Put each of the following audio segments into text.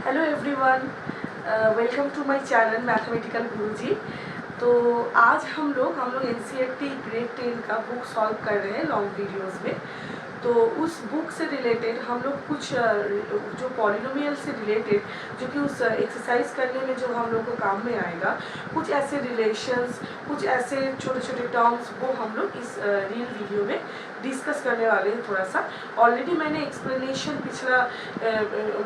Hello everyone, welcome to my channel mathematical Guruji. तो आज हम लोग एनसीईआरटी ग्रेड 10 का बुक सॉल्व कर रहे हैं लॉन्ग वीडियोस में। तो उस बुक से रिलेटेड हम लोग कुछ जो पॉलिनोमियल से रिलेटेड जो कि उस एक्सरसाइज करने में जो हम लोग को काम में आएगा, कुछ ऐसे रिलेशंस, कुछ ऐसे छोटे छोटे टर्म्स, वो हम लोग इस रील वीडियो में डिस्कस करने वाले हैं। थोड़ा सा ऑलरेडी मैंने एक्सप्लेनेशन पिछला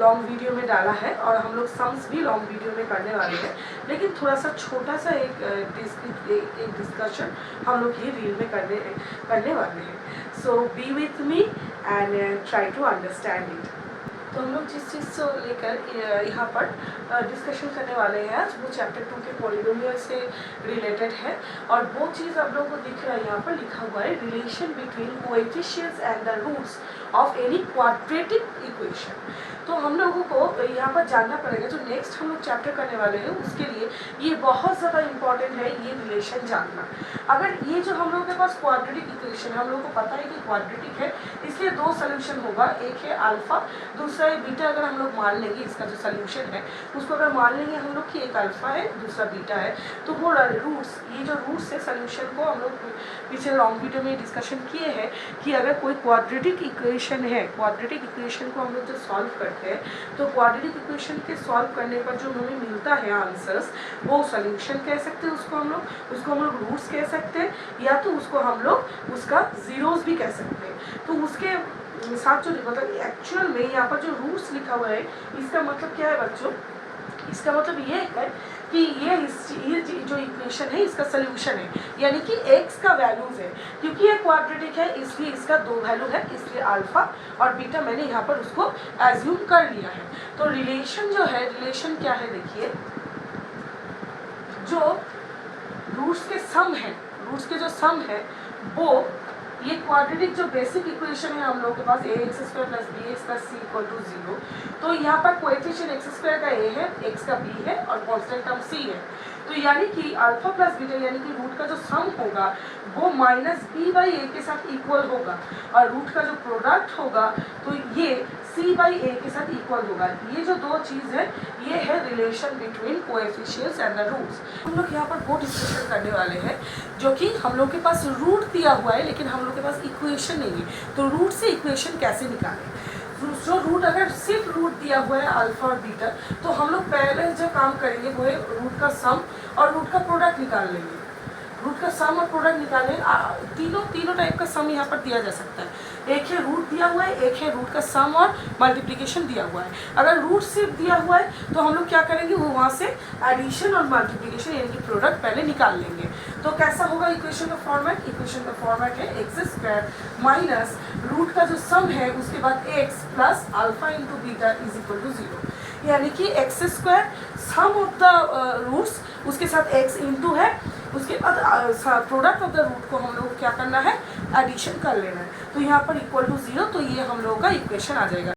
लॉन्ग वीडियो में डाला है और हम लोग सम्स भी लॉन्ग वीडियो में करने वाले हैं, लेकिन थोड़ा सा छोटा सा एक डिस्कशन हम लोग ये रील में करने वाले हैं। So be with me and try to understand it. तो हम लोग जिस चीज़ को लेकर यहाँ पर डिस्कशन करने वाले हैं आज, वो चैप्टर 2 के पॉलिनोमियल से रिलेटेड है। और वो चीज़ आप लोगों को दिख रहा है, यहाँ पर लिखा हुआ है relation between coefficients and the roots of any quadratic equation. तो हम लोगों को यहाँ पर जानना पड़ेगा, जो नेक्स्ट हम लोग चैप्टर करने वाले हैं उसके लिए ये बहुत ज़्यादा इम्पॉर्टेंट है, ये रिलेशन जानना। अगर ये जो हम लोगों के पास क्वाड्रेटिक इक्वेशन है, हम लोगों को पता है कि क्वाड्रेटिक है, इसलिए दो सोल्यूशन होगा, एक है अल्फा, दूसरा है बीटा। अगर हम लोग मान लेंगे इसका जो सोल्यूशन है उसको अगर मान लेंगे हम लोग कि एक अल्फा है दूसरा बीटा है, तो वो रूट्स, ये जो रूट्स है सोल्यूशन को हम लोग पीछे लॉन्ग वीडियो में डिस्कशन किए हैं कि अगर कोई क्वाड्रेटिक इक्वेशन है, क्वाड्रेटिक इक्वेशन को हम लोग जब सॉल्व करते हैं तो क्वाड्रेटिक इक्वेशन के सॉल्व करने पर जो हमें मिलता है आंसर्स, वो सोल्यूशन कह सकते हैं, उसको हम लोग रूट्स कह सकते हैं, या तो उसको हम लोग उसका जीरोस भी कह सकते हैं। तो उसके साथ जो मतलब एक्चुअल में यहाँ पर जो रूट्स लिखा हुआ है, इसका मतलब क्या है बच्चों? इसका मतलब ये है कि ये जो इक्वेशन है इसका सोल्यूशन है, यानी कि x का वैल्यूज है। क्योंकि ये क्वाड्रेटिक है इसलिए इसका दो वैल्यू है, इसलिए अल्फा और बीटा मैंने यहाँ पर उसको एज्यूम कर लिया है। तो रिलेशन जो है, रिलेशन क्या है देखिए, जो रूट्स के सम है, रूट्स के जो सम है वो ये क्वाड्रेटिक जो बेसिक इक्वेशन है हम लोग के पास ax² + bx + c = 0। तो यहाँ पर कोएफिशिएंट x² का a है, x का b है और कांस्टेंट टर्म c है। तो यानी कि अल्फा प्लस बीटा यानी कि रूट का जो सम होगा वो -b/a के साथ इक्वल होगा, और रूट का जो प्रोडक्ट होगा तो ये c/a के साथ इक्वल होगा। ये जो दो चीज़ है ये है relation between coefficients and the roots. हम लोग यहाँ पर वो डिस्कशन करने वाले हैं जो कि हम लोग के पास रूट दिया हुआ है लेकिन हम लोग के पास इक्वेशन नहीं है। तो रूट से इक्वेशन कैसे निकालें? जो रूट, अगर सिर्फ रूट दिया हुआ है अल्फा और बीटा, तो हम लोग पहले जो काम करेंगे वो है रूट का सम और रूट का प्रोडक्ट निकाल लेंगे। रूट का सम और प्रोडक्ट निकालने तीनों टाइप का सम यहाँ पर दिया जा सकता है। एक है रूट दिया हुआ है, एक है रूट का सम और मल्टीप्लिकेशन दिया हुआ है। अगर रूट सिर्फ दिया हुआ है तो हम लोग क्या करेंगे, वो वहाँ से एडिशन और मल्टीप्लिकेशन यानी कि प्रोडक्ट पहले निकाल लेंगे। तो कैसा होगा इक्वेशन का फॉर्मेट? इक्वेशन का फॉर्मेट है x² माइनस रूट का जो सम है उसके बाद x plus alpha into beta is equal to 0, यानी कि x² some of the roots, उसके साथ x इंटू है, उसके बाद प्रोडक्ट ऑफ द रूट को हम लोग को क्या करना है, एडिशन कर लेना है। तो यहाँ पर इक्वल टू 0, तो ये हम लोगों का इक्वेशन आ जाएगा।